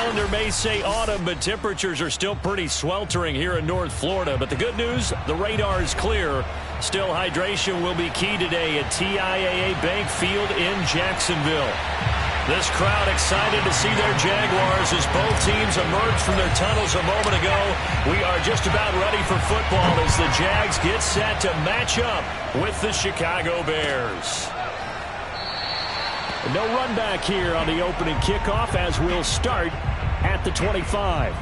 calendar may say autumn, but temperatures are still pretty sweltering here in North Florida. But the good news, the radar is clear. Still, hydration will be key today at TIAA Bank Field in Jacksonville. This crowd excited to see their Jaguars as both teams emerged from their tunnels a moment ago. We are just about ready for football as the Jags get set to match up with the Chicago Bears. No run back here on the opening kickoff as we'll start at the 25.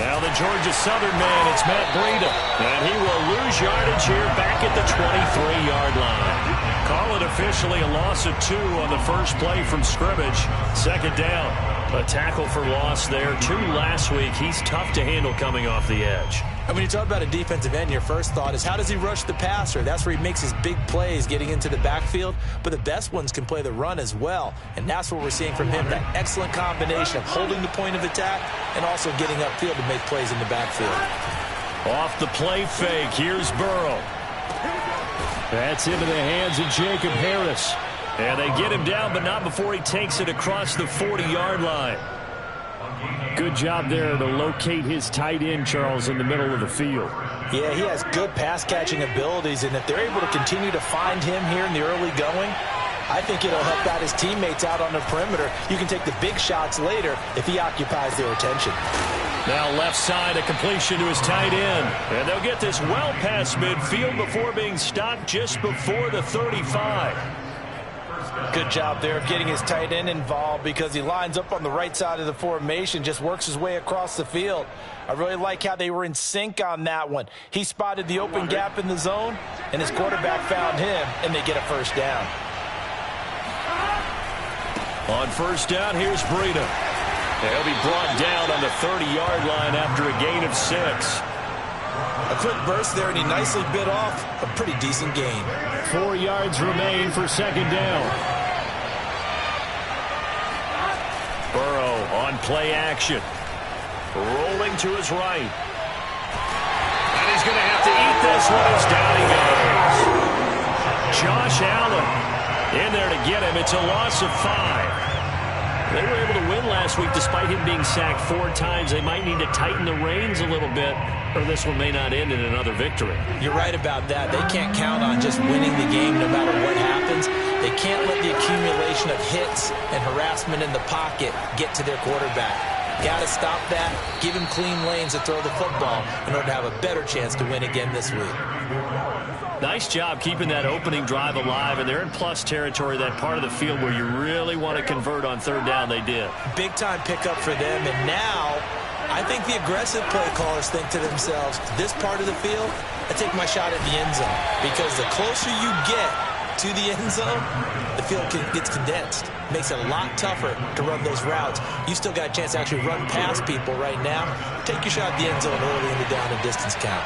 Now the Georgia Southern man, it's Matt Breida. And he will lose yardage here back at the 23-yard line. Call it officially a loss of 2 on the first play from scrimmage. Second down. A tackle for loss there. 2 last week. He's tough to handle coming off the edge. And when you talk about a defensive end, your first thought is how does he rush the passer? That's where he makes his big plays getting into the backfield. But the best ones can play the run as well. And that's what we're seeing from him, that excellent combination of holding the point of attack and also getting upfield to make plays in the backfield. Off the play fake, here's Burrow. That's into the hands of Jacob Harris. And they get him down, but not before he takes it across the 40-yard line. Good job there to locate his tight end, Charles, in the middle of the field. Yeah, he has good pass-catching abilities, and if they're able to continue to find him here in the early going, I think it'll help out his teammates out on the perimeter. You can take the big shots later if he occupies their attention. Now left side, a completion to his tight end. And they'll get this well past midfield before being stopped just before the 35. Good job there of getting his tight end involved because he lines up on the right side of the formation, just works his way across the field. I really like how they were in sync on that one. He spotted the open gap in the zone, and his quarterback found him, and they get a first down. On first down, here's Breida. He'll be brought down on the 30-yard line after a gain of 6. A quick burst there, and he nicely bit off a pretty decent gain. 4 yards remain for second down. Burrow on play action. Rolling to his right. And he's going to have to eat this one as down he goes. Josh Allen in there to get him. It's a loss of 5. They were able to win last week despite him being sacked 4 times. They might need to tighten the reins a little bit, or this one may not end in another victory. You're right about that. They can't count on just winning the game no matter what happens. They can't let the accumulation of hits and harassment in the pocket get to their quarterback. Got to stop that, give him clean lanes to throw the football in order to have a better chance to win again this week. Nice job keeping that opening drive alive, and they're in plus territory, that part of the field where you really want to convert on third down. They did. Big-time pickup for them, and now I think the aggressive play callers think to themselves, this part of the field, I take my shot at the end zone, because the closer you get to the end zone, the field gets condensed. Makes it a lot tougher to run those routes. You still got a chance to actually run past people right now. Take your shot at the end zone early in the down and distance count.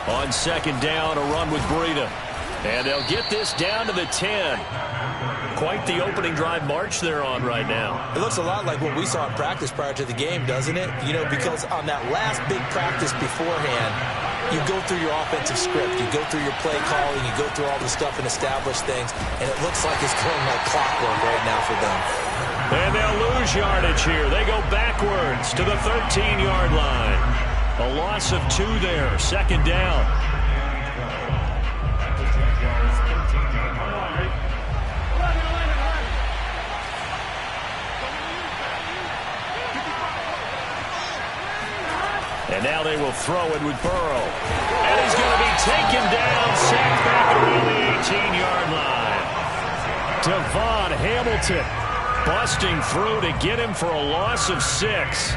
On second down, a run with Breida. And they'll get this down to the 10. Quite the opening drive march they're on right now. It looks a lot like what we saw in practice prior to the game, doesn't it? You know, because on that last big practice beforehand, you go through your offensive script, you go through your play calling, you go through all the stuff and establish things, and it looks like it's going like clockwork right now for them. And they'll lose yardage here. They go backwards to the 13-yard line. A loss of 2 there, second down. And now they will throw it with Burrow. And he's going to be taken down, sacked back around the 18-yard line. Devon Hamilton busting through to get him for a loss of 6.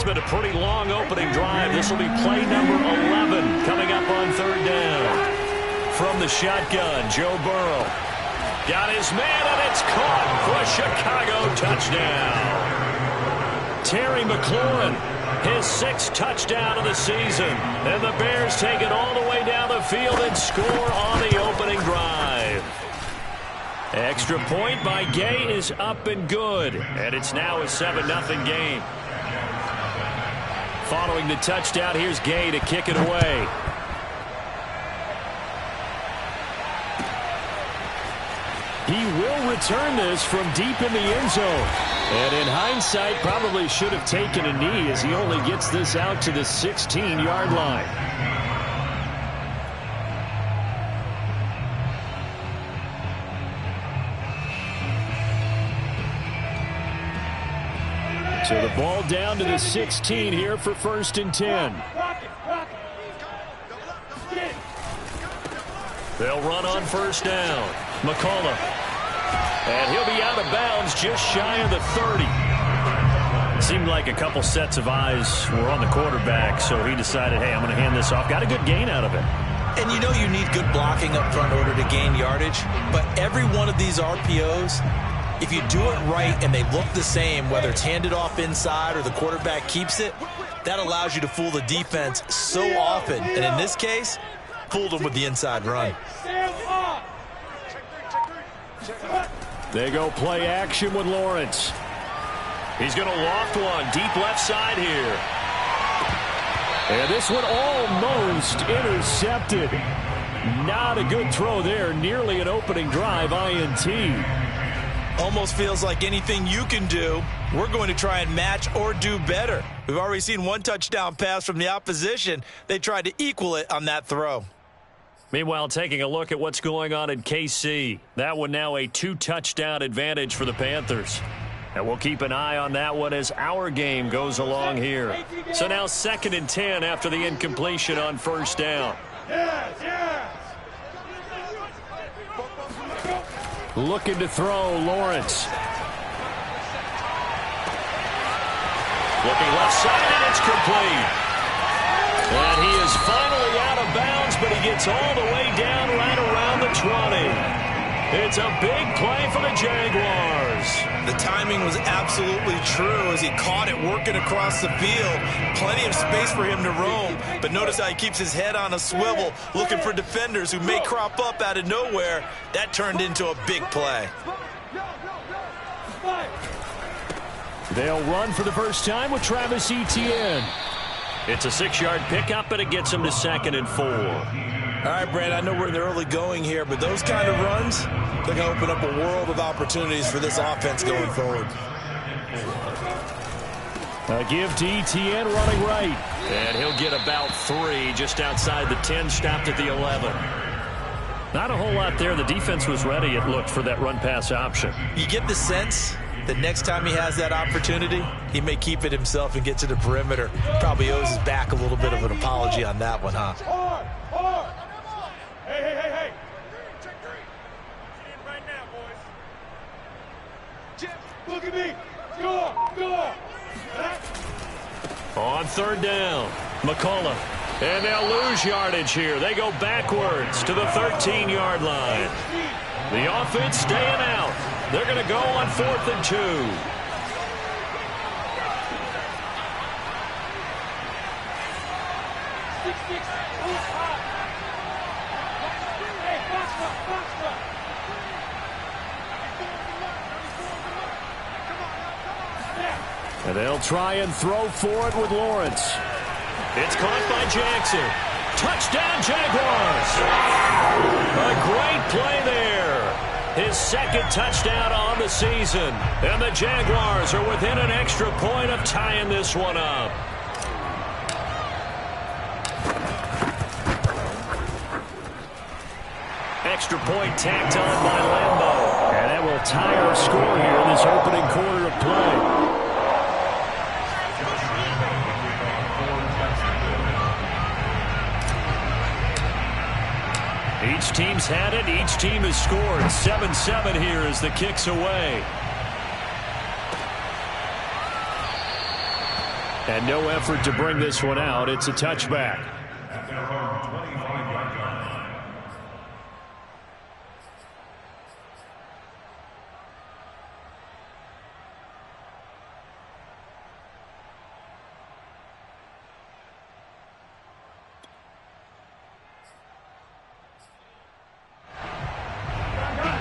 been a pretty long opening drive. This will be play number 11 coming up on third down. From the shotgun, Joe Burrow. Got his man, and it's caught for a Chicago touchdown. Terry McLaurin, his 6th touchdown of the season. And the Bears take it all the way down the field and score on the opening drive. Extra point by Gay is up and good. And it's now a 7-0 game. Following the touchdown, here's Gay to kick it away. He will return this from deep in the end zone. And in hindsight, probably should have taken a knee as he only gets this out to the 16-yard line. So the ball down to the 16 here for 1st and 10. They'll run on 1st down. McCullough. And he'll be out of bounds just shy of the 30. It seemed like a couple sets of eyes were on the quarterback, so he decided, hey, I'm going to hand this off. Got a good gain out of it. And you know you need good blocking up front in order to gain yardage, but every one of these RPOs, if you do it right and they look the same, whether it's handed off inside or the quarterback keeps it, that allows you to fool the defense so often. And in this case, fooled them with the inside run. They go play action with Lawrence. He's going to loft one deep left side here. And this one almost intercepted. Not a good throw there. Nearly an opening drive INT. Almost feels like anything you can do, we're going to try and match or do better. We've already seen one touchdown pass from the opposition. They tried to equal it on that throw. Meanwhile, taking a look at what's going on in KC. That one now a 2-touchdown advantage for the Panthers. And we'll keep an eye on that one as our game goes along here. So now 2nd and 10 after the incompletion on 1st down. Looking to throw, Lawrence. Looking left side, and it's complete. And he is finally out of bounds, but he gets all the way down right around the 20. It's a big play for the Jaguars. The timing was absolutely true as he caught it working across the field. Plenty of space for him to roam, but notice how he keeps his head on a swivel, looking for defenders who may crop up out of nowhere. That turned into a big play. They'll run for the first time with Travis Etienne. It's a 6-yard pickup, but it gets him to 2nd and 4. All right, Brad, I know we're in the early going here, but those kind of runs, they're going to open up a world of opportunities for this offense going forward. A give to Etienne running right. And he'll get about 3 just outside the 10, stopped at the 11. Not a whole lot there. The defense was ready, it looked, for that run-pass option. You get the sense that next time he has that opportunity, he may keep it himself and get to the perimeter. Probably owes his back a little bit of an apology on that one, huh? Hey. Right now, boys. Look at me. Score. On 3rd down, McCullough. And they'll lose yardage here. They go backwards to the 13-yard line. The offense staying out. They're going to go on 4th and 2. And they'll try and throw for it with Lawrence. It's caught by Jackson. Touchdown, Jaguars. A great play there. His 2nd touchdown on the season. And the Jaguars are within an extra point of tying this one up. Extra point tacked on by Lambeau. And that will tie our score here in this opening quarter of play. Each team's had it. Each team has scored. 7-7 here as the kick's away. And no effort to bring this one out. It's a touchback.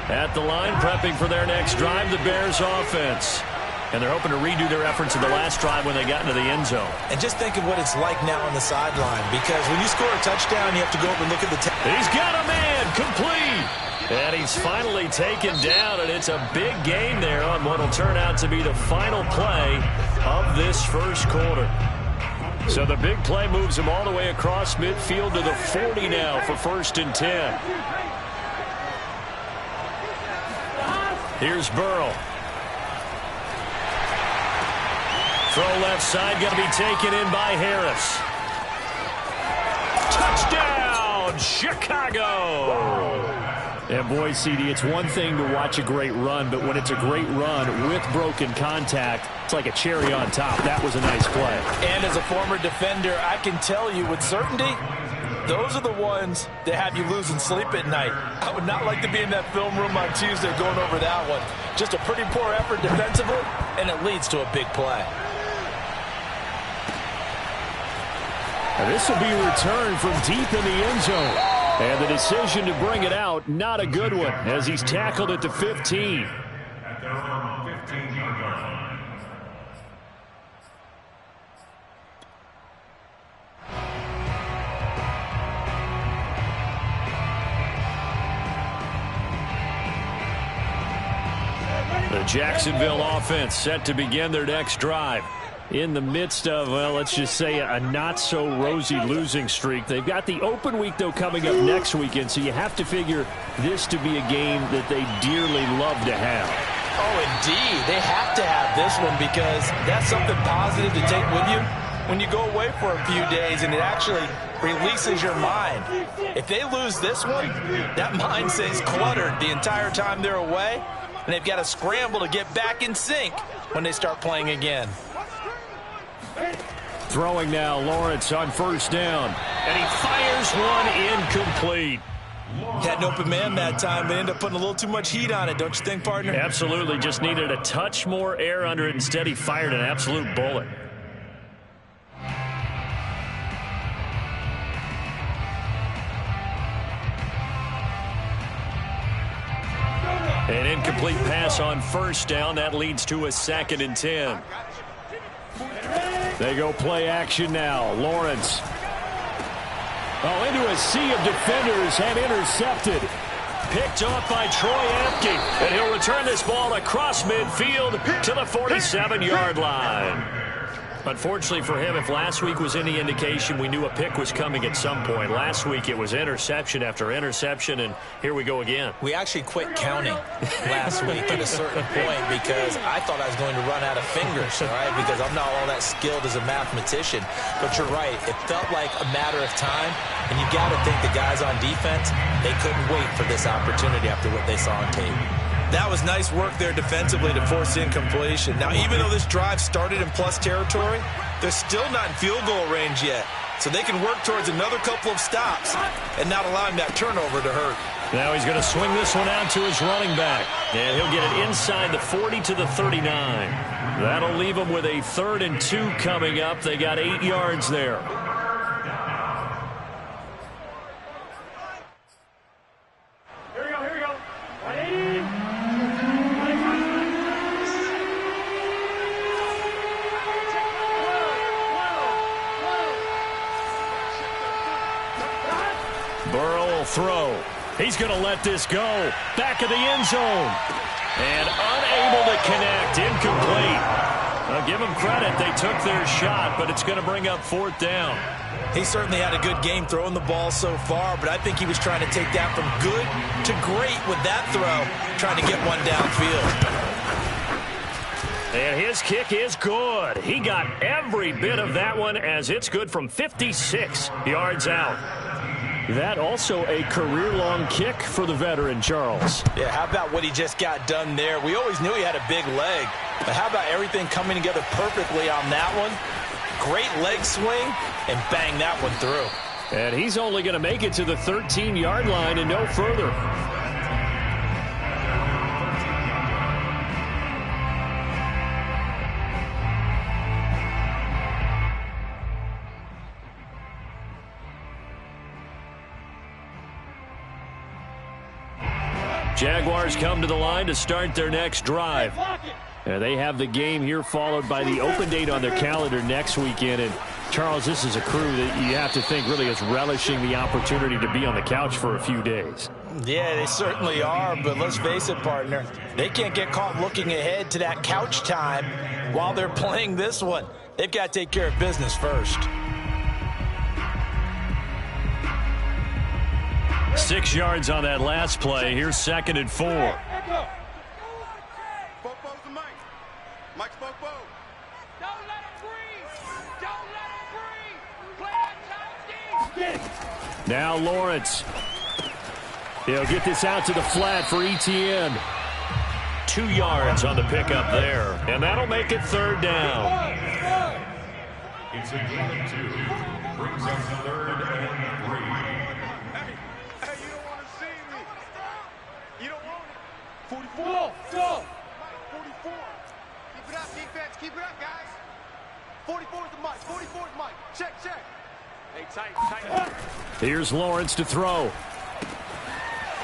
At the line, prepping for their next drive, the Bears offense. And they're hoping to redo their efforts in the last drive when they got into the end zone. And just think of what it's like now on the sideline, because when you score a touchdown, you have to go up and look at the He's got a man, complete. And he's finally taken down, and it's a big gain there on what will turn out to be the final play of this first quarter. So the big play moves him all the way across midfield to the 40 now for 1st and 10. Here's Burrow. Throw left side, going to be taken in by Harris. Touchdown, Chicago! And boy, CD, it's one thing to watch a great run, but when it's a great run with broken contact, it's like a cherry on top. That was a nice play. And as a former defender, I can tell you with certainty, those are the ones that have you losing sleep at night. I would not like to be in that film room on Tuesday going over that one. Just a pretty poor effort defensively, and it leads to a big play. And this will be returned from deep in the end zone. And the decision to bring it out, not a good one, as he's tackled at the 15. The Jacksonville offense set to begin their next drive. In the midst of, well, let's just say a not-so-rosy losing streak. They've got the open week, though, coming up next weekend, so you have to figure this to be a game that they dearly love to have. Oh, indeed. They have to have this one because that's something positive to take with you when you go away for a few days, and it actually releases your mind. If they lose this one, that mind stays cluttered the entire time they're away, and they've got to scramble to get back in sync when they start playing again. Throwing now, Lawrence on 1st down. And he fires one incomplete. Had an open man that time, but ended up putting a little too much heat on it, don't you think, partner? Absolutely. Just needed a touch more air under it. Instead, he fired an absolute bullet. An incomplete pass on 1st down. That leads to a 2nd and 10. They go play action now. Lawrence. Oh, into a sea of defenders and intercepted. Picked off by Troy Apke. And he'll return this ball across midfield to the 47-yard line. Unfortunately for him, if last week was any indication, we knew a pick was coming at some point. Last week it was interception after interception, and here we go again. We actually quit counting last week at a certain point because I thought I was going to run out of fingers, all right, because I'm not all that skilled as a mathematician. But you're right. It felt like a matter of time, and you got to think the guys on defense, they couldn't wait for this opportunity after what they saw on tape. That was nice work there defensively to force incompletion. Now, even though this drive started in plus territory, they're still not in field goal range yet. So they can work towards another couple of stops and not allowing that turnover to hurt. Now he's going to swing this one out to his running back. And he'll get it inside the 40 to the 39. That'll leave him with a 3rd and 2 coming up. They got 8 yards there. Throw. He's going to let this go. Back of the end zone. And unable to connect. Incomplete. I'll give them credit. They took their shot, but it's going to bring up 4th down. He certainly had a good game throwing the ball so far, but I think he was trying to take that from good to great with that throw, trying to get one downfield. And his kick is good. He got every bit of that one as it's good from 56 yards out. That also a career-long kick for the veteran, Charles. Yeah, how about what he just got done there? We always knew he had a big leg, but how about everything coming together perfectly on that one? Great leg swing and bang that one through. And he's only going to make it to the 13-yard line and no further. Jaguars come to the line to start their next drive. And they have the game here followed by the open date on their calendar next weekend. And Charles, this is a crew that you have to think really is relishing the opportunity to be on the couch for a few days. Yeah, they certainly are, but let's face it, partner. They can't get caught looking ahead to that couch time while they're playing this one. They've got to take care of business first. 6 yards on that last play. Here's 2nd and 4. Mike's Bobo. Don't let him breathe. Don't let him breathe. Play that time, D. Now Lawrence. He'll get this out to the flat for Etienne. 2 yards on the pickup there. And that'll make it 3rd down. It's a gain of 2. Brings up 3rd and 3. Hey, you don't want to see me. You don't want it. 44. Go. 44. Keep it up, defense. Keep it up, guys. 44 is the mic. 44 is Mike. Check. Hey, tight. Here's Lawrence to throw.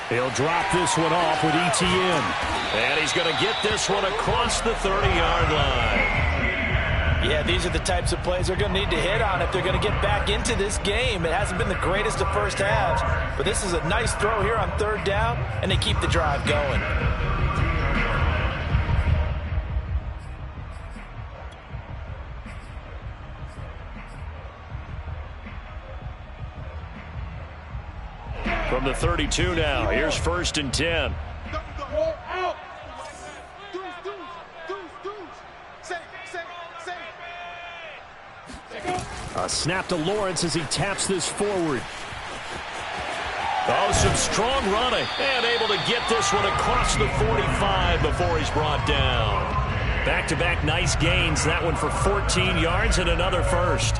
He'll drop this one off with Etienne. And he's going to get this one across the 30-yard line. Yeah, these are the types of plays they're going to need to hit on if they're going to get back into this game. It hasn't been the greatest of first halves, but this is a nice throw here on 3rd down, and they keep the drive going. From the 32 now, here's 1st and 10. Out. A snap to Lawrence as he taps this forward. Oh, some strong running. And able to get this one across the 45 before he's brought down. Back-to-back nice gains. That one for 14 yards and another first.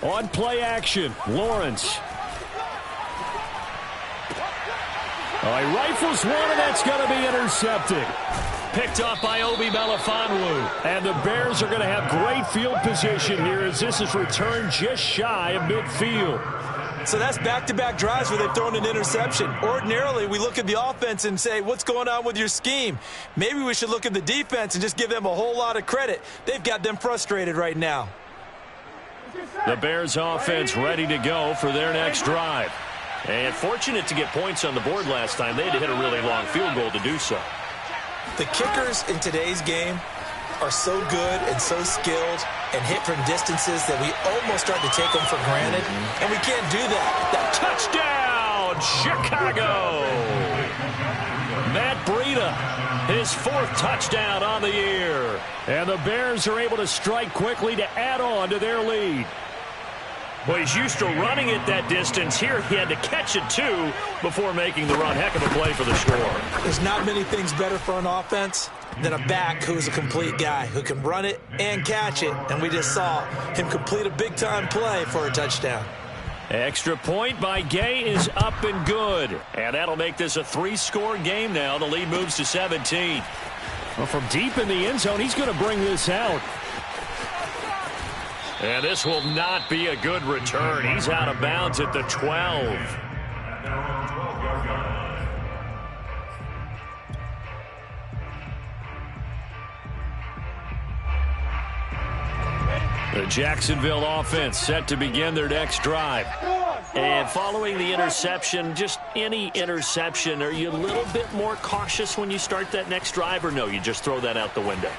On play action, Lawrence. Oh, he rifles one, and that's going to be intercepted. Picked up by Obi Melifonwu. And the Bears are going to have great field position here as this is returned just shy of midfield. So that's back-to-back drives where they've thrown an interception. Ordinarily, we look at the offense and say, what's going on with your scheme? Maybe we should look at the defense and just give them a whole lot of credit. They've got them frustrated right now. The Bears offense ready to go for their next drive. And fortunate to get points on the board last time. They had to hit a really long field goal to do so. The kickers in today's game are so good and so skilled and hit from distances that we almost start to take them for granted. And we can't do that. Touchdown, Chicago! Matt Breida, his 4th touchdown on the year. And the Bears are able to strike quickly to add on to their lead. Well, he's used to running it that distance. Here he had to catch it, too, before making the run. Heck of a play for the score. There's not many things better for an offense than a back who's a complete guy who can run it and catch it. And we just saw him complete a big-time play for a touchdown. Extra point by Gay is up and good. And that'll make this a 3-score game now. The lead moves to 17. Well, from deep in the end zone, he's going to bring this out. And this will not be a good return. He's out of bounds at the 12. The Jacksonville offense set to begin their next drive. And following the interception, just any interception, are you a little bit more cautious when you start that next drive, or no, you just throw that out the window?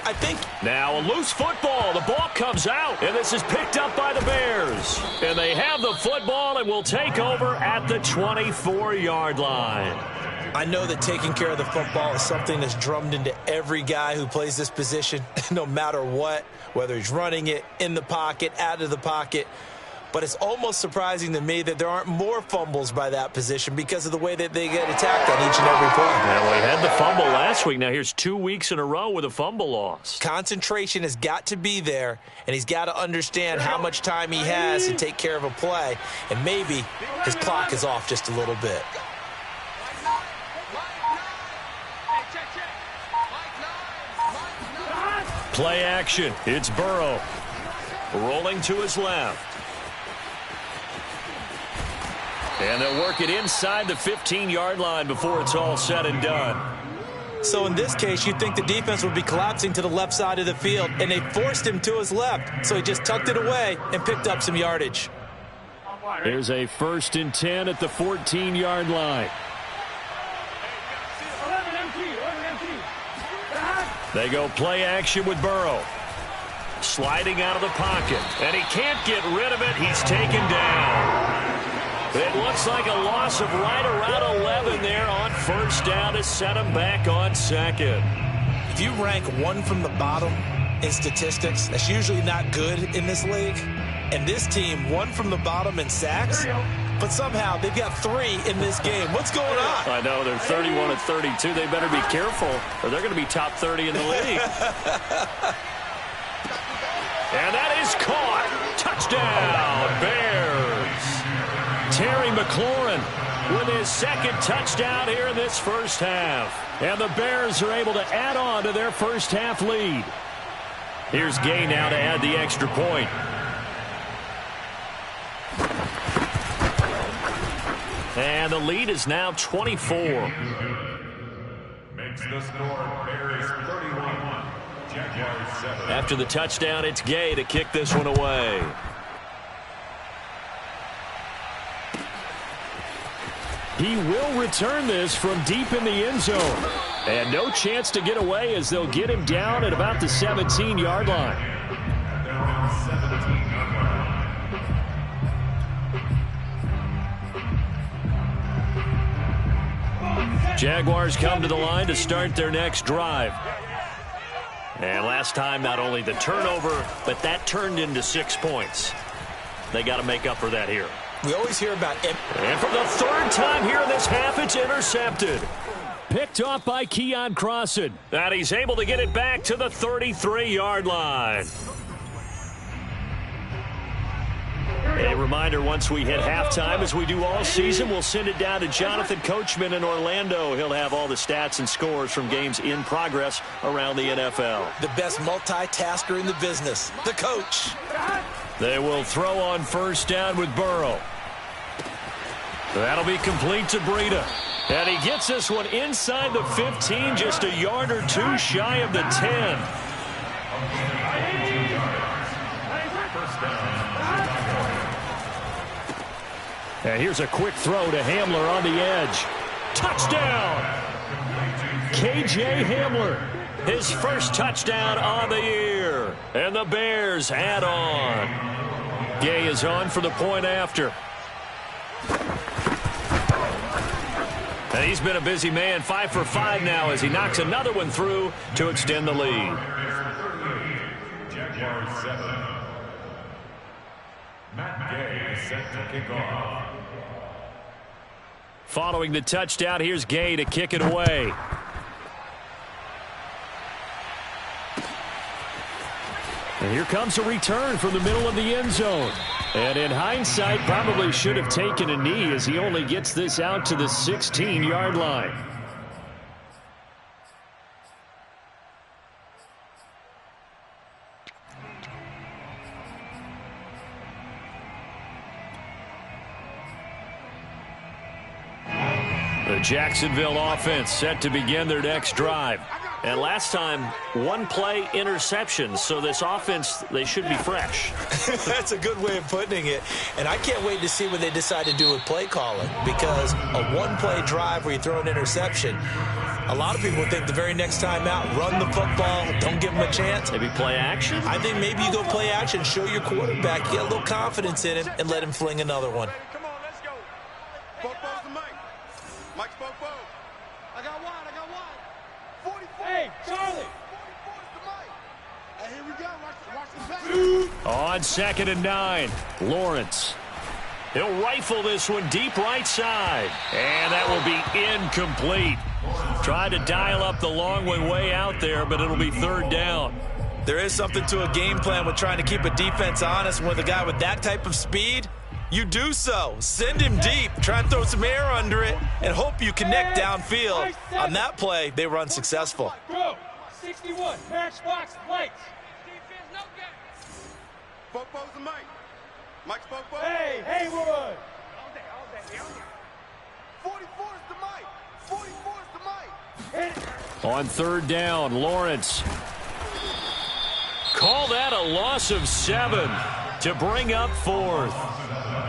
I think. Now a loose football. The ball comes out, and this is picked up by the Bears. And they have the football and will take over at the 24-yard line. I know that taking care of the football is something that's drummed into every guy who plays this position, no matter what, whether he's running it, in the pocket, out of the pocket. But it's almost surprising to me that there aren't more fumbles by that position because of the way that they get attacked on each and every play. Now, we had the fumble last week. Now, here's 2 weeks in a row with a fumble loss. Concentration has got to be there, and he's got to understand how much time he has to take care of a play. And maybe his clock is off just a little bit. Play action. It's Burrow. Rolling to his left. And they'll work it inside the 15-yard line before it's all said and done. So in this case, you'd think the defense would be collapsing to the left side of the field, and they forced him to his left. So he just tucked it away and picked up some yardage. Here's a 1st and 10 at the 14-yard line. They go play action with Burrow. Sliding out of the pocket, and he can't get rid of it. He's taken down. It looks like a loss of right around 11 there on 1st down to set him back on 2nd. If you rank one from the bottom in statistics, that's usually not good in this league. And this team, one from the bottom in sacks, but somehow they've got 3 in this game. What's going on? I know, they're 31 and 32. They better be careful, or they're going to be top 30 in the league. And that is caught. Touchdown, Bears. Terry McLaurin with his 2nd touchdown here in this first half. And the Bears are able to add on to their first half lead. Here's Gay now to add the extra point. And the lead is now 24. Makes the score Bears 31, Jaguars 7. After the touchdown, it's Gay to kick this one away. He will return this from deep in the end zone. And no chance to get away as they'll get him down at about the 17-yard line. Jaguars come to the line to start their next drive. And last time, not only the turnover, but that turned into 6 points. They got to make up for that here. We always hear about it. And for the 3rd time here in this half, it's intercepted. Picked off by Keon Crossan. And he's able to get it back to the 33-yard line. A reminder, once we hit halftime, as we do all season, we'll send it down to Jonathan Coachman in Orlando. He'll have all the stats and scores from games in progress around the NFL. The best multitasker in the business, the coach. They will throw on 1st down with Burrow. That'll be complete to Breida. And he gets this one inside the 15, just a yard or 2 shy of the 10. And here's a quick throw to Hamler on the edge. Touchdown! KJ Hamler, his 1st touchdown on the year. And the Bears add on. Gay is on for the point after. And he's been a busy man, 5 for 5 now as he knocks another one through to extend the lead. Jaguars 7. Matt Gay is set to kick off. Following the touchdown, here's Gay to kick it away. And here comes a return from the middle of the end zone. And in hindsight, probably should have taken a knee as he only gets this out to the 16-yard line. The Jacksonville offense set to begin their next drive. And last time, one play interception. So this offense, they should be fresh. That's a good way of putting it. And I can't wait to see what they decide to do with play calling, because a one-play drive where you throw an interception, a lot of people think the very next time out, run the football, don't give them a chance. Maybe play action? I think maybe you go play action, show your quarterback, get a little confidence in him, and let him fling another one. Come on, let's go. Bobo's the Mike. Mike's Bobo. I got one. 44. Hey, Charlie. 44's the Mike. Hey, here we go. Watch the pass. On 2nd and 9, Lawrence. He'll rifle this one deep right side. And that will be incomplete. Tried to dial up the long one way out there, but it'll be 3rd down. There is something to a game plan with trying to keep a defense honest. With a guy with that type of speed, you do so. Send him deep, try and throw some air under it, and hope you connect downfield. On that play, they were unsuccessful. Bro, 61, Matchbox lights. Bobo's the Mike. Mike's Bobo. Hey, Haywood. All day. 44's the Mike. 44's the Mike. On 3rd down, Lawrence. Call that a loss of 7 to bring up 4th.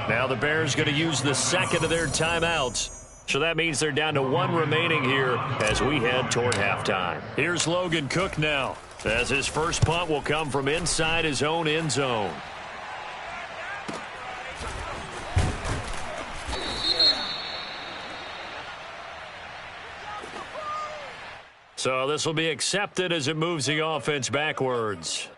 Now the Bears going to use the 2nd of their timeouts. So that means they're down to 1 remaining here as we head toward halftime. Here's Logan Cook now, as his first punt will come from inside his own end zone. So this will be accepted as it moves the offense backwards.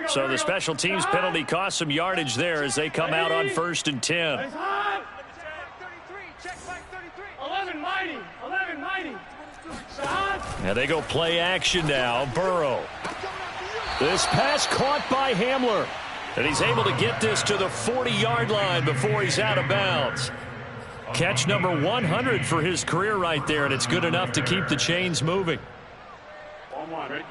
So the special teams penalty cost some yardage there as they come out on 1st and 10. 11 mighty. And they go play action now. Burrow. This pass caught by Hamler. And he's able to get this to the 40-yard line before he's out of bounds. Catch number 100 for his career right there, and it's good enough to keep the chains moving. 11.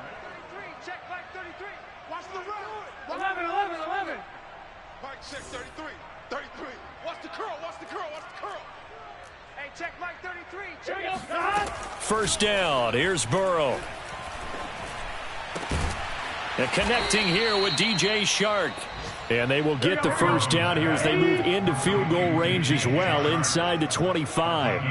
Mike check 33. Watch the curl. Hey, check Mike 33. Check it. 1st down. Here's Burrow. And connecting here with DJ Shark. And they will get the 1st down here as they move into field goal range as well, inside the 25.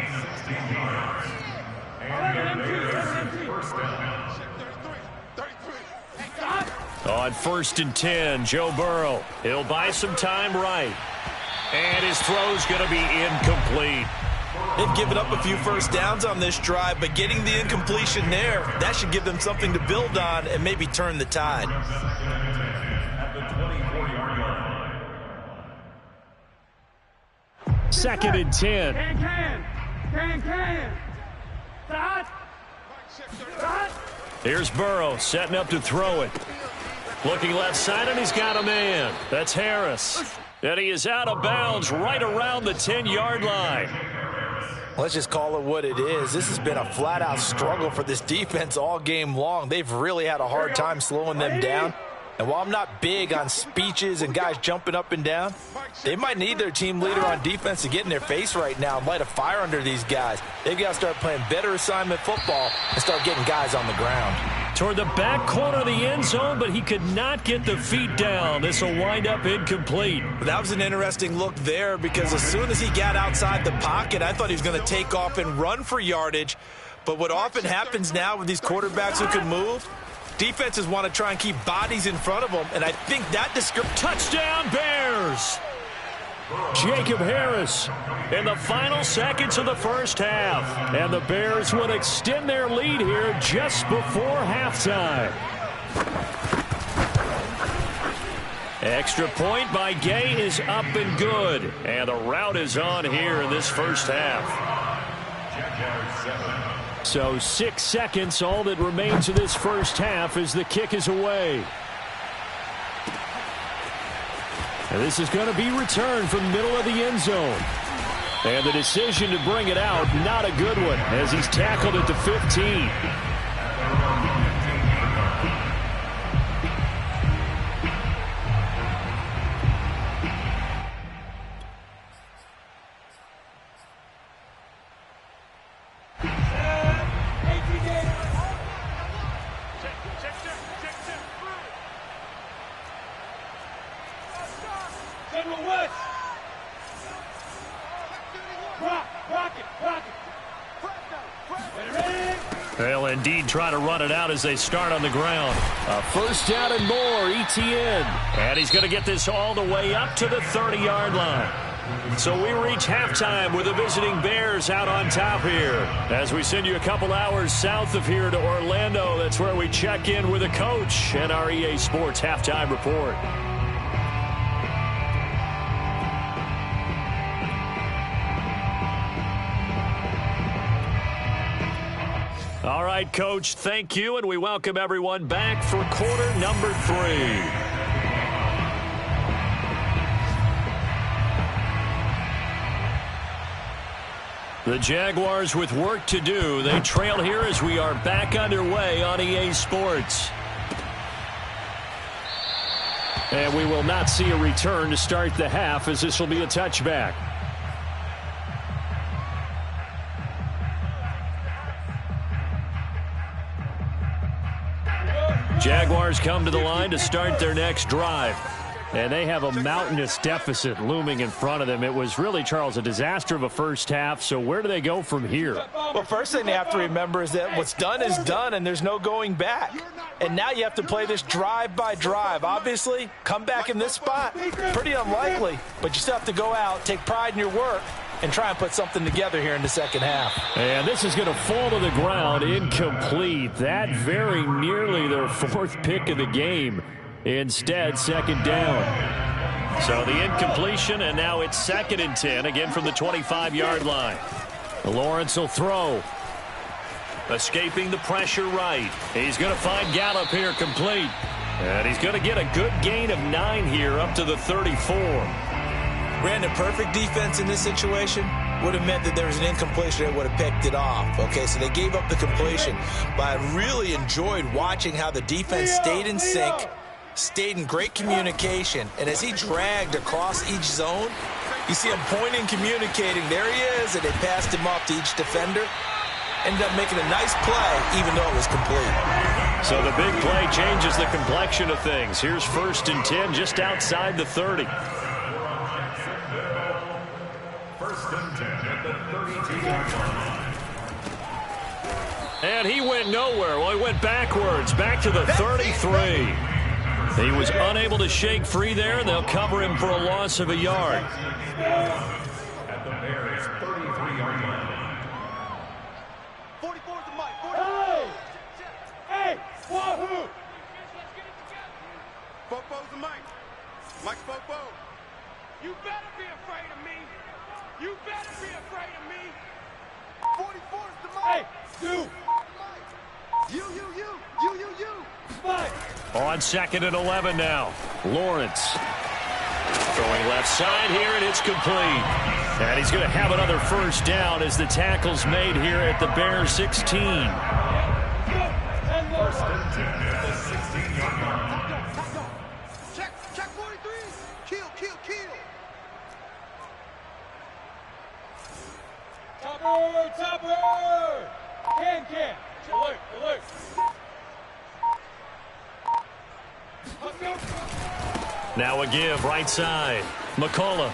On 1st and 10, Joe Burrow. He'll buy some time right. And his throw's going to be incomplete. They've given up a few 1st downs on this drive, but getting the incompletion there, that should give them something to build on and maybe turn the tide. Second and 10. Can. Start. Here's Burrow setting up to throw it. Looking left side, and he's got a man. That's Harris. And he is out of bounds right around the 10-yard line. Let's just call it what it is. This has been a flat-out struggle for this defense all game long. They've really had a hard time slowing them down. And while I'm not big on speeches and guys jumping up and down, they might need their team leader on defense to get in their face right now and light a fire under these guys. They've got to start playing better assignment football and start getting guys on the ground. Toward the back corner of the end zone, but he could not get the feet down. This will wind up incomplete. That was an interesting look there, because as soon as he got outside the pocket, I thought he was going to take off and run for yardage. But what often happens now with these quarterbacks who can move, defenses want to try and keep bodies in front of them, and I think that touchdown Bears! Jacob Harris in the final seconds of the 1st half. And the Bears would extend their lead here just before halftime. Extra point by Gay is up and good. And the route is on here in this 1st half. So 6 seconds, all that remains of this 1st half as the kick is away. And this is going to be returned from the middle of the end zone. And the decision to bring it out, not a good one, as he's tackled at the 15. Federal West. Rock it. They'll indeed try to run it out as they start on the ground. A first down and more, ETN. And he's going to get this all the way up to the 30-yard line. So we reach halftime with the visiting Bears out on top here. As we send you a couple hours south of here to Orlando, that's where we check in with the coach and our EA Sports halftime report. All right, Coach, thank you, and we welcome everyone back for quarter number 3. The Jaguars with work to do. They trail here as we are back underway on EA Sports. And we will not see a return to start the half, as this will be a touchback. Jaguars come to the line to start their next drive. And they have a mountainous deficit looming in front of them. It was really, Charles, a disaster of a first half. So where do they go from here? Well, first thing they have to remember is that what's done is done, and there's no going back. And now you have to play this drive by drive. Obviously, come back in this spot, pretty unlikely. But you still have to go out, take pride in your work, and try and put something together here in the second half. And this is going to fall to the ground, incomplete. That very nearly their 4th pick of the game. Instead, second down. So the incompletion, and now it's 2nd and 10, again from the 25-yard line. Lawrence will throw. Escaping the pressure right. He's going to find Gallup here complete. And he's going to get a good gain of 9 here up to the 34. Brandon, perfect defense in this situation would have meant that there was an incompletion that would have picked it off. Okay, so they gave up the completion. But I really enjoyed watching how the defense stayed in sync, stayed in great communication. And as he dragged across each zone, you see him pointing, communicating. There he is, and they passed him off to each defender. Ended up making a nice play, even though it was complete. So the big play changes the complexion of things. Here's 1st and 10 just outside the 30. 1st and 10 at the 32-yard line. And he went nowhere. Well, he went backwards, back to the 33. He was unable to shake free there, and they'll cover him for a loss of a yard. At the Bears' 33-yard line. 44's the mic. Hey, wahoo! Popo's the mic. Mike's Popo. You better be afraid of me. You better be afraid of me. 44's the mic. Hey, you. You. Spike. On 2nd and 11 now. Lawrence throwing left side here, and it's complete. And he's going to have another first down as the tackle's made here at the Bears 16. 1st and 10 at the 16-yard line. Check 43. Kill. Topper. Can. Alert. Now a give, right side. McCullough.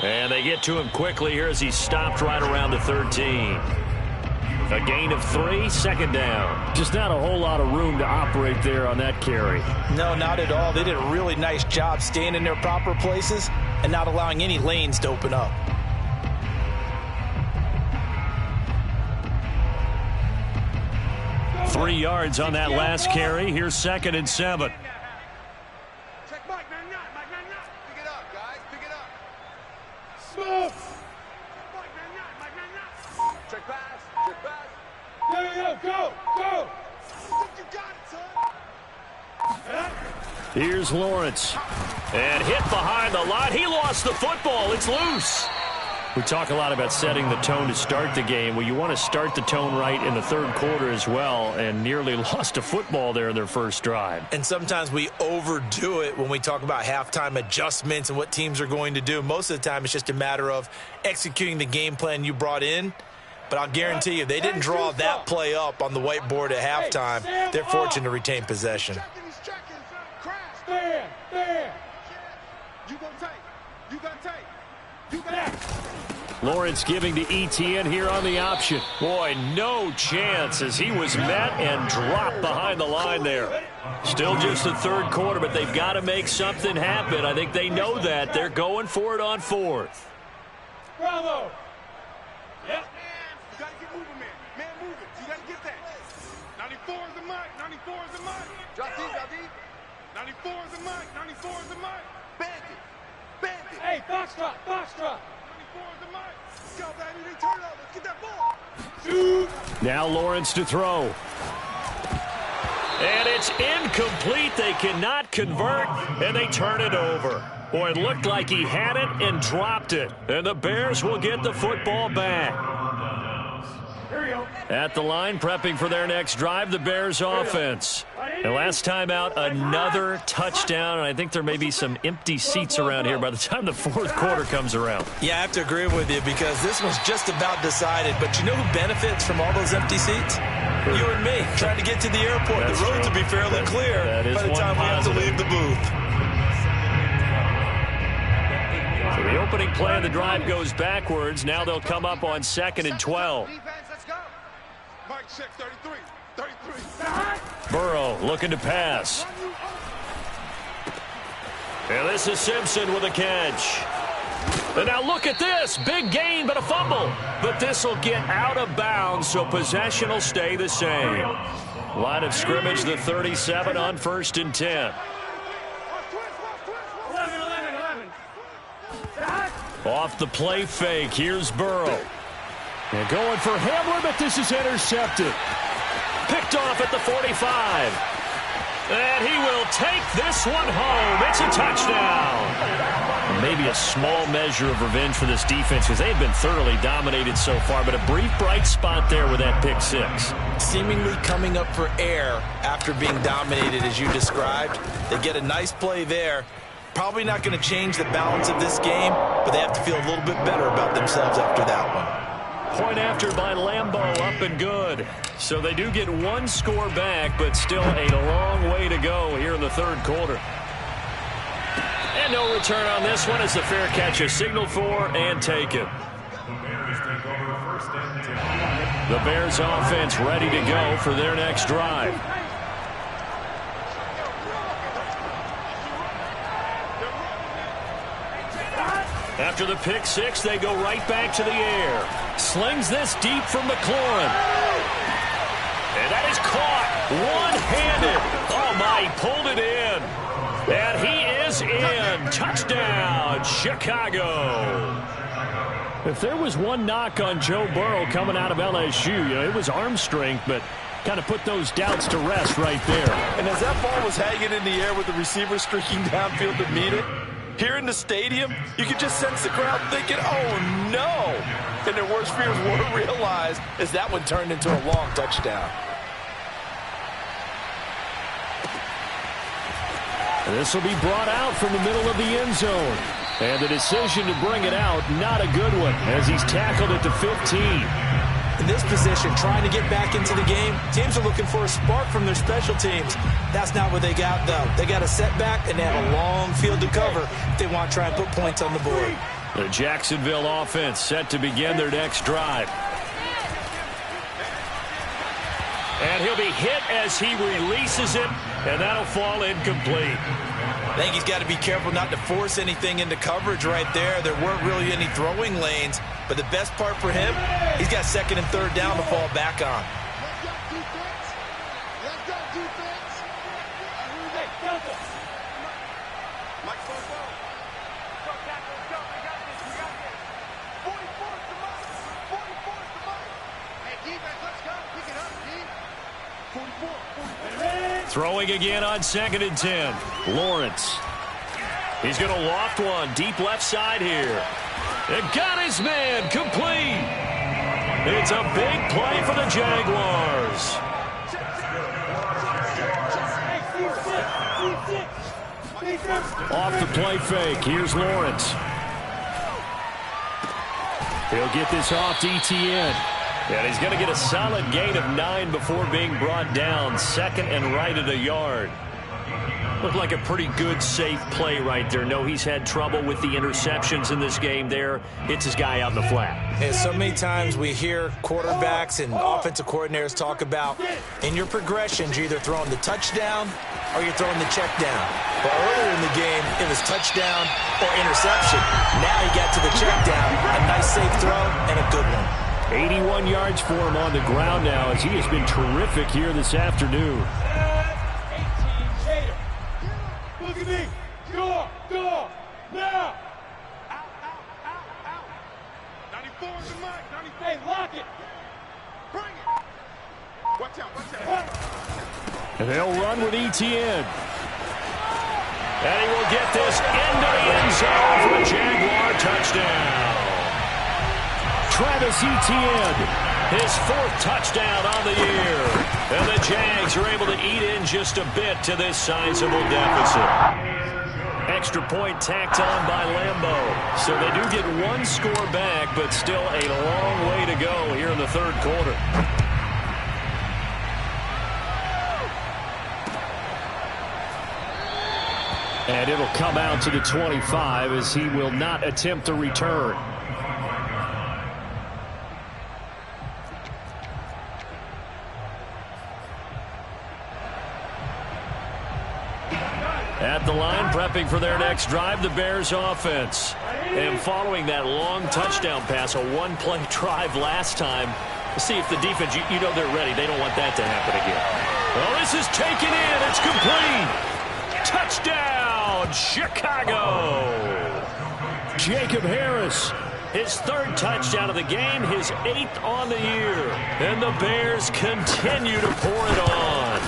And they get to him quickly here as he stopped right around the 13. A gain of 3, 2nd down. Just not a whole lot of room to operate there on that carry. No, not at all. They did a really nice job staying in their proper places and not allowing any lanes to open up. Three yards on that last carry. Here's 2nd and 7. Check Mike, man, not. Pick it up, guys. Pick it up. Smooth. Check pass. Go. You got it, son. Here's Lawrence. And hit behind the line. He lost the football. It's loose. We talk a lot about setting the tone to start the game. Well, you want to start the tone right in the 3rd quarter as well, and nearly lost a football there in their first drive. And sometimes we overdo it when we talk about halftime adjustments and what teams are going to do. Most of the time, it's just a matter of executing the game plan you brought in. But I'll guarantee you, they didn't draw that play up on the whiteboard at halftime. They're fortunate to retain possession. Checking. Crash. Stand. You gonna take. You got take. You got Lawrence giving to Etienne here on the option. Boy, no chance as he was met and dropped behind the line there. Still just the third quarter, but they've got to make something happen. I think they know that. They're going for it on fourth. Bravo. Yep. You gotta get moving, man. Man, move it. You gotta get that. 94 is the mic. 94 is the mic. Drop deep, drop deep. 94 is the mic. 94 is the mic. Band it. Band it. Hey, box drop, box drop. 94 is the mic. Let's go, baby. They turn it over. Let's get that ball. Shoot. Now Lawrence to throw. And it's incomplete. They cannot convert, and they turn it over. Boy, it looked like he had it and dropped it. And the Bears will get the football back. At the line, prepping for their next drive, the Bears offense. And last time out, another touchdown. And I think there may be some empty seats around here by the time the fourth quarter comes around. Yeah, I have to agree with you because this one's just about decided. But you know who benefits from all those empty seats? You and me, trying to get to the airport. That's the roads true. will be fairly clear by the time we have to leave the booth. So the opening play of the drive goes backwards. Now they'll come up on 2nd and 12. Defense, let's go. Mike, check 33. 33. Burrow looking to pass. And this is Simpson with a catch. And now look at this. Big gain, but a fumble. But this will get out of bounds, so possession will stay the same. Line of scrimmage, the 37 on 1st and 10. 11. Off the play fake, here's Burrow. And going for Hamler, but this is intercepted. Picked off at the 45. And he will take this one home. It's a touchdown. Maybe a small measure of revenge for this defense because they've been thoroughly dominated so far, but a brief bright spot there with that pick six. Seemingly coming up for air after being dominated as you described. They get a nice play there. Probably not going to change the balance of this game, but they have to feel a little bit better about themselves after that one. Point after by Lambeau, up and good. So they do get one score back, but still a long way to go here in the third quarter. And no return on this one as the fair catch is signaled for and taken. The Bears offense ready to go for their next drive. After the pick six, they go right back to the air. Slings this deep from McLaurin. And that is caught one-handed. Oh, my, he pulled it in. And he is in. Touchdown, Chicago. If there was one knock on Joe Burrow coming out of LSU, it was arm strength, but kind of put those doubts to rest right there. And as that ball was hanging in the air with the receiver streaking downfield to meet it, here in the stadium, you could just sense the crowd thinking, oh, no. And their worst fears were realized as that one turned into a long touchdown. This will be brought out from the middle of the end zone. And the decision to bring it out, not a good one, as he's tackled at the 15. In this position, trying to get back into the game, teams are looking for a spark from their special teams. That's not what they got, though. They got a setback, and they have a long field to cover if they want to try and put points on the board. The Jacksonville offense set to begin their next drive. And he'll be hit as he releases it, and that'll fall incomplete. I think he's got to be careful not to force anything into coverage right there. There weren't really any throwing lanes, but the best part for him, he's got 2nd and 3rd down to fall back on. Let's go, defense. Hey, Delta. Mike, go. Go, tackle, let's go. We got this. 44 is the mark. 44 is the mark. Hey, defense, let's go. Pick it up, D. 44. Throwing again on 2nd and 10. Lawrence. He's going to loft one deep left side here. And got his man complete. It's a big play for the Jaguars. Off the play fake. Here's Lawrence. He'll get this off to Etienne. And he's going to get a solid gain of 9 before being brought down. 2nd and right at a yard. Looked like a pretty good, safe play right there. No, he's had trouble with the interceptions in this game there. Hits his guy out in the flat. And so many times we hear quarterbacks and offensive coordinators talk about in your progressions, you're either throwing the touchdown or you're throwing the check down. But earlier in the game, it was touchdown or interception. Now he got to the check down, a nice safe throw, and a good one. 81 yards for him on the ground now as he has been terrific here this afternoon. Look at me. Go, now. Out. 94 is the mark. 94. Hey, lock it. Bring it. Watch out. And they'll run with ETN. And he will get this into the end zone for a Jaguar touchdown. Travis Etienne, his 4th touchdown on the year. And the Jags are able to eat in just a bit to this sizable deficit. Extra point tacked on by Lambeau. So they do get 1 score back, but still a long way to go here in the 3rd quarter. And it'll come out to the 25 as he will not attempt to return. At the line, prepping for their next drive, the Bears offense. And following that long touchdown pass, a 1-play drive last time, let's see if the defense, you know they're ready. They don't want that to happen again. Well, this is taken in. It's complete. Touchdown, Chicago. Jacob Harris, his 3rd touchdown of the game, his 8th on the year. And the Bears continue to pour it on.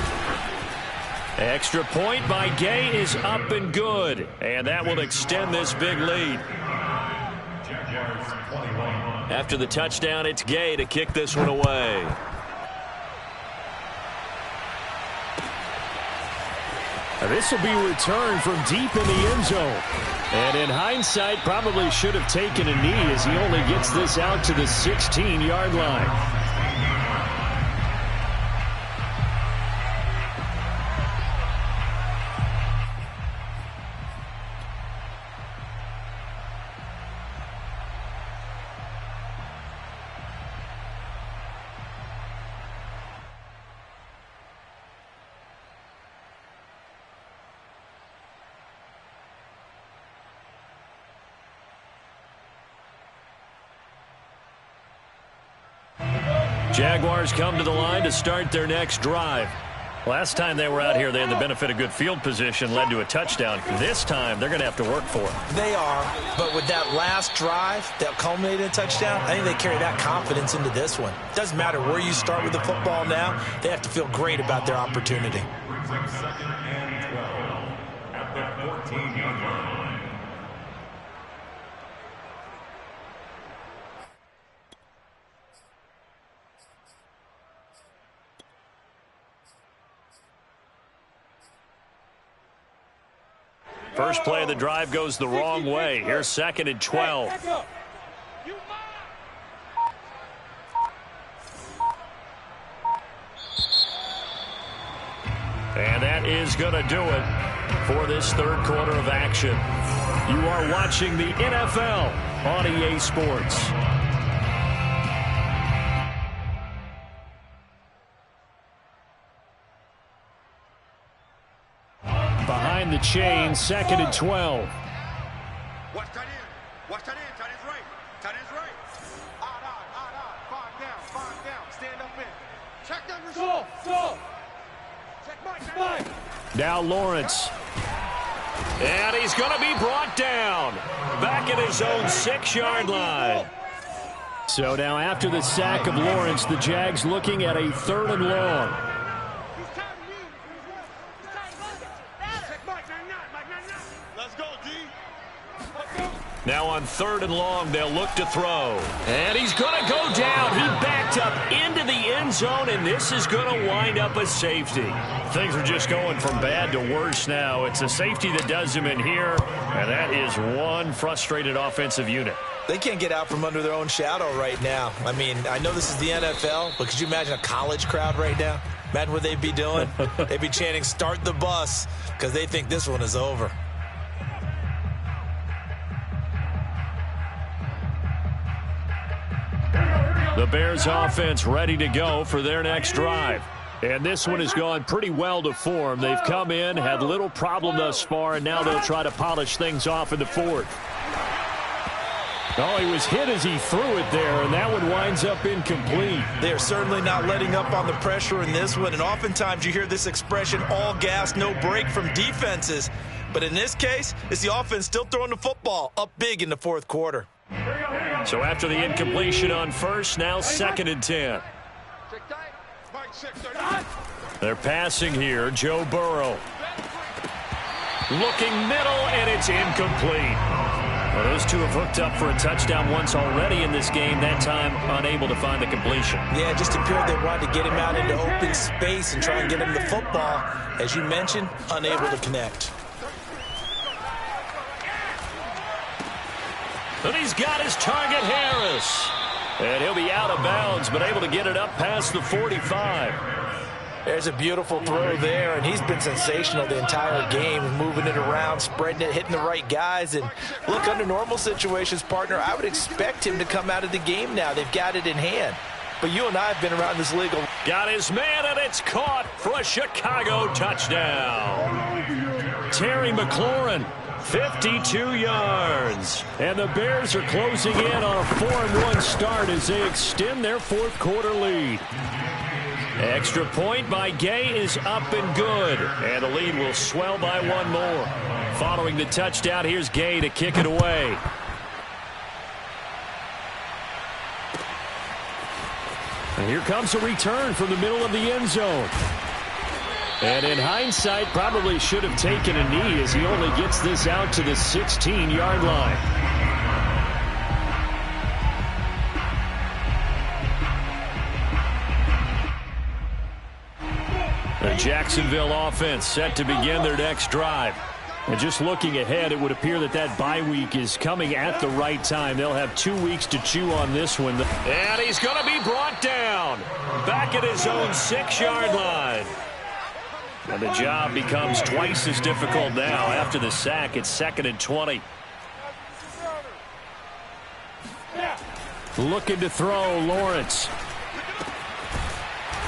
Extra point by Gay is up and good. And that will extend this big lead. After the touchdown, it's Gay to kick this one away. This will be returned from deep in the end zone. And in hindsight, probably should have taken a knee as he only gets this out to the 16-yard line. Jaguars come to the line to start their next drive. Last time they were out here, they had the benefit of good field position, led to a touchdown. This time, they're going to have to work for it. They are, but with that last drive that culminated in a touchdown, I think they carry that confidence into this one. Doesn't matter where you start with the football now, they have to feel great about their opportunity. Brings up 2nd and 12 at the 14-yard line. First play of the drive goes the wrong way. Here's 2nd and 12. And that is going to do it for this 3rd quarter of action. You are watching the NFL on EA Sports. Behind the chain, 2nd and 12. Watch tight end. Watch tight end. Tight end's right. Tight end's right. Odd. 5 down. Stand up in. Check that result. Go. Check Mike. Now Lawrence. And he's going to be brought down. Back at his own 6-yard line. So now after the sack of Lawrence, the Jags looking at a 3rd and long. Now on 3rd and long, they'll look to throw. And he's going to go down. He backed up into the end zone, and this is going to wind up a safety. Things are just going from bad to worse now. It's a safety that does him in here, and that is one frustrated offensive unit. They can't get out from under their own shadow right now. I mean, I know this is the NFL, but could you imagine a college crowd right now? Imagine what they'd be doing. They'd be chanting, "Start the bus," because they think this one is over. The Bears offense ready to go for their next drive. And this one has gone pretty well to form. They've come in, had little problem thus far, and now they'll try to polish things off in the fourth. Oh, he was hit as he threw it there, and that one winds up incomplete. They're certainly not letting up on the pressure in this one, and oftentimes you hear this expression, all gas, no break from defenses. But in this case, it's the offense still throwing the football up big in the fourth quarter. So after the incompletion on first, now 2nd and 10. They're passing here. Joe Burrow. Looking middle, and it's incomplete. Well, those two have hooked up for a touchdown once already in this game, that time unable to find the completion. Yeah, it just appeared they wanted to get him out into open space and try and get him the football. As you mentioned, unable to connect. And he's got his target, Harris. And he'll be out of bounds, but able to get it up past the 45. There's a beautiful throw there, and he's been sensational the entire game, moving it around, spreading it, hitting the right guys. And look, under normal situations, partner, I would expect him to come out of the game now. They've got it in hand. But you and I have been around this league. Got his man, and it's caught for a Chicago touchdown. Terry McLaurin, 52 yards. And the Bears are closing in on a 4-1 start as they extend their fourth quarter lead. Extra point by Gay is up and good. And the lead will swell by one more. Following the touchdown, here's Gay to kick it away. And here comes a return from the middle of the end zone. And in hindsight, probably should have taken a knee as he only gets this out to the 16-yard line. The Jacksonville offense set to begin their next drive. And just looking ahead, it would appear that that bye week is coming at the right time. They'll have 2 weeks to chew on this one. And he's going to be brought down back at his own 6-yard line. And the job becomes twice as difficult now. After the sack, it's 2nd and 20. Looking to throw, Lawrence.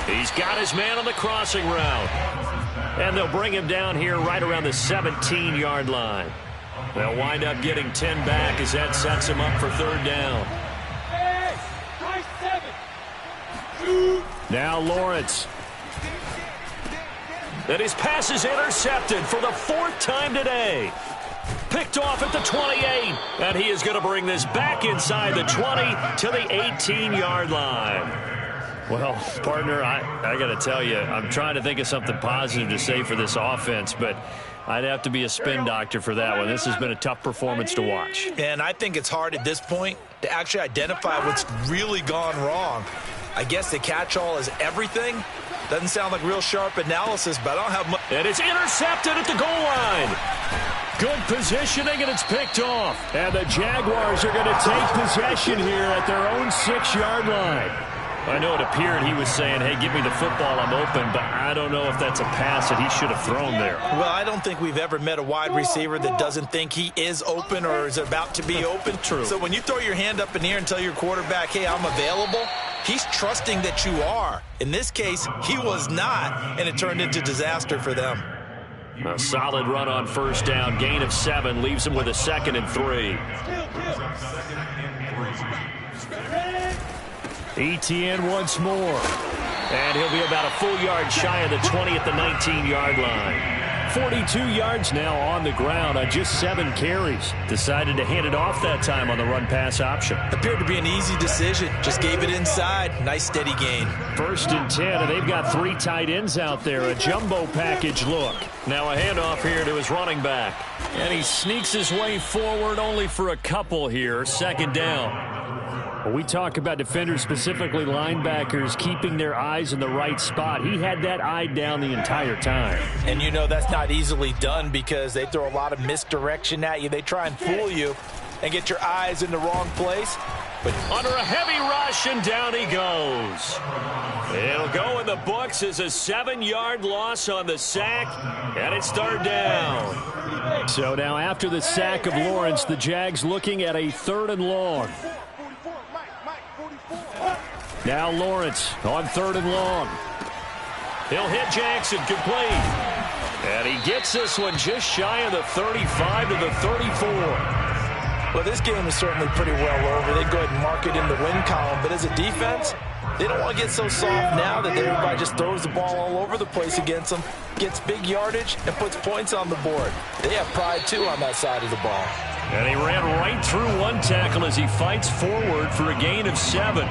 He's got his man on the crossing route. And they'll bring him down here right around the 17-yard line. They'll wind up getting 10 back as that sets him up for 3rd down. Now Lawrence. And his pass is intercepted for the 4th time today. Picked off at the 28. And he is going to bring this back inside the 20 to the 18-yard line. Well, partner, I got to tell you, I'm trying to think of something positive to say for this offense, but I'd have to be a spin doctor for that one. This has been a tough performance to watch. And I think it's hard at this point to actually identify what's really gone wrong. I guess the catch-all is everything. Doesn't sound like real sharp analysis, but I don't have much. And it's intercepted at the goal line. Good positioning, and it's picked off. And the Jaguars are going to take possession here at their own 6-yard line. I know it appeared he was saying, hey, give me the football, I'm open, but I don't know if that's a pass that he should have thrown there. Well, I don't think we've ever met a wide receiver that doesn't think he is open or is about to be open. True. So when you throw your hand up in the air and tell your quarterback, hey, I'm available, he's trusting that you are. In this case, he was not, and it turned into disaster for them. A solid run on 1st down, gain of 7, leaves him with a 2nd and 3. Etienne once more. And he'll be about a full yard shy of the 20 at the 19-yard line. 42 yards now on the ground on just 7 carries. Decided to hand it off that time on the run-pass option. Appeared to be an easy decision. Just gave it inside. Nice steady gain. 1st and 10, and they've got 3 tight ends out there. A jumbo package look. Now a handoff here to his running back. And he sneaks his way forward only for a couple here. 2nd down. When we talk about defenders, specifically linebackers, keeping their eyes in the right spot, he had that eye down the entire time. And you know that's not easily done because they throw a lot of misdirection at you. They try and fool you and get your eyes in the wrong place. But under a heavy rush, and down he goes. It'll go in the books as a 7-yard loss on the sack, and it's third down. So now after the sack of Lawrence, the Jags looking at a 3rd and long. Now Lawrence on 3rd and long. He'll hit Jackson, complete. And he gets this one just shy of the 35 to the 34. Well, this game is certainly pretty well over. They go ahead and mark it in the win column. But as a defense, they don't want to get so soft now that everybody just throws the ball all over the place against them, gets big yardage, and puts points on the board. They have pride, too, on that side of the ball. And he ran right through one tackle as he fights forward for a gain of 7.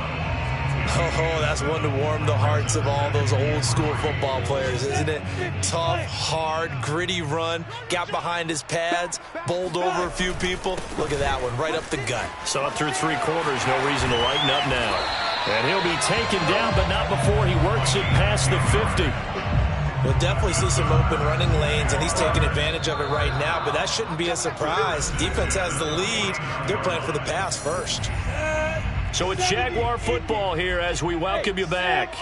Oh, that's one to warm the hearts of all those old-school football players, isn't it? Tough, hard, gritty run, got behind his pads, bowled over a few people. Look at that one, right up the gut. So up through 3 quarters, no reason to lighten up now. And he'll be taken down, but not before he works it past the 50. We'll definitely see some open running lanes, and he's taking advantage of it right now, but that shouldn't be a surprise. Defense has the lead. They're playing for the pass first. So it's Jaguar football here as we welcome you back.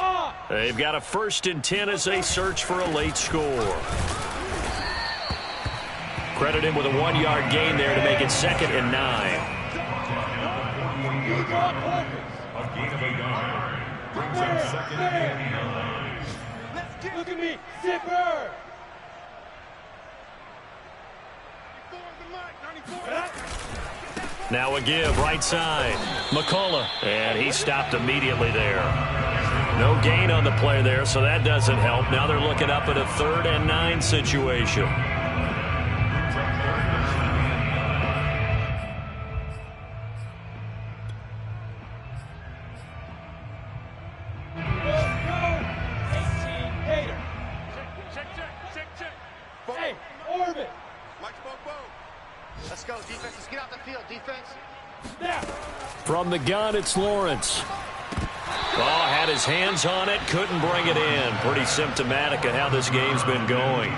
They've got a 1st and 10 as they search for a late score. Credit him with a 1-yard gain there to make it 2nd and 9. A gain of a yard brings up 2nd and 9. Look at me, zipper! Now a give, right side. McCullough, and he stopped immediately there. No gain on the play there, so that doesn't help. Now they're looking up at a 3rd and 9 situation. Hey, orbit! Let's go, defense. Let's get out the field, defense. From the gun, it's Lawrence. Oh, had his hands on it, couldn't bring it in. Pretty symptomatic of how this game's been going.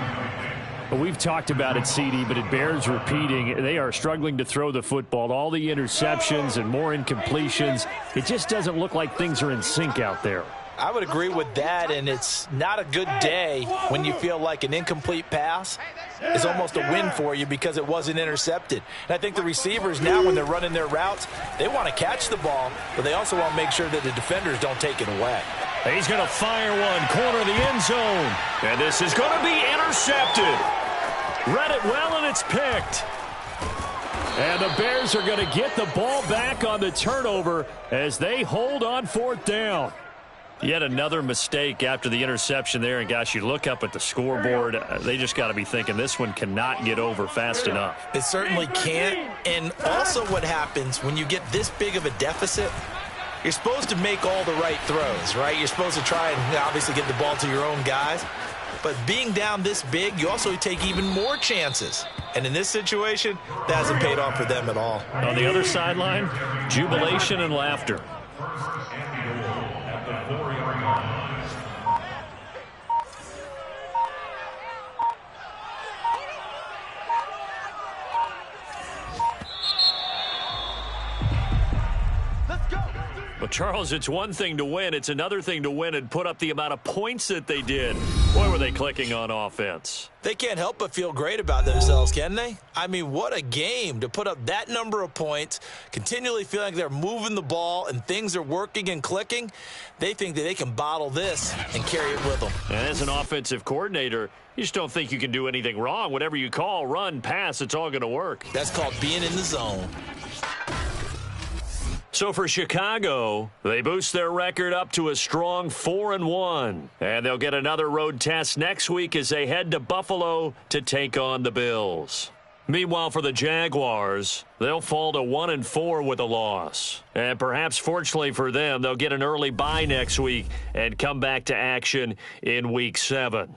Well, we've talked about it, CD, but it bears repeating. They are struggling to throw the football. All the interceptions and more incompletions. It just doesn't look like things are in sync out there. I would agree with that, and it's not a good day when you feel like an incomplete pass is almost a win for you because it wasn't intercepted. And I think the receivers now, when they're running their routes, they want to catch the ball, but they also want to make sure that the defenders don't take it away. He's going to fire one, corner of the end zone. And this is going to be intercepted. Read it well, and it's picked. And the Bears are going to get the ball back on the turnover as they hold on 4th down. Yet another mistake after the interception there. And, gosh, you look up at the scoreboard, they just got to be thinking this one cannot get over fast enough. It certainly can't. And also what happens when you get this big of a deficit, you're supposed to make all the right throws, right? You're supposed to try and obviously get the ball to your own guys. But being down this big, you also take even more chances. And in this situation, that hasn't paid off for them at all. On the other sideline, jubilation and laughter. But, Charles, it's one thing to win. It's another thing to win and put up the amount of points that they did. Boy, were they clicking on offense. They can't help but feel great about themselves, can they? I mean, what a game to put up that number of points, continually feeling like they're moving the ball and things are working and clicking. They think that they can bottle this and carry it with them. And as an offensive coordinator, you just don't think you can do anything wrong. Whatever you call, run, pass, it's all going to work. That's called being in the zone. So for Chicago, they boost their record up to a strong 4-1. And they'll get another road test next week as they head to Buffalo to take on the Bills. Meanwhile, for the Jaguars, they'll fall to 1-4 with a loss. And perhaps fortunately for them, they'll get an early bye next week and come back to action in Week 7.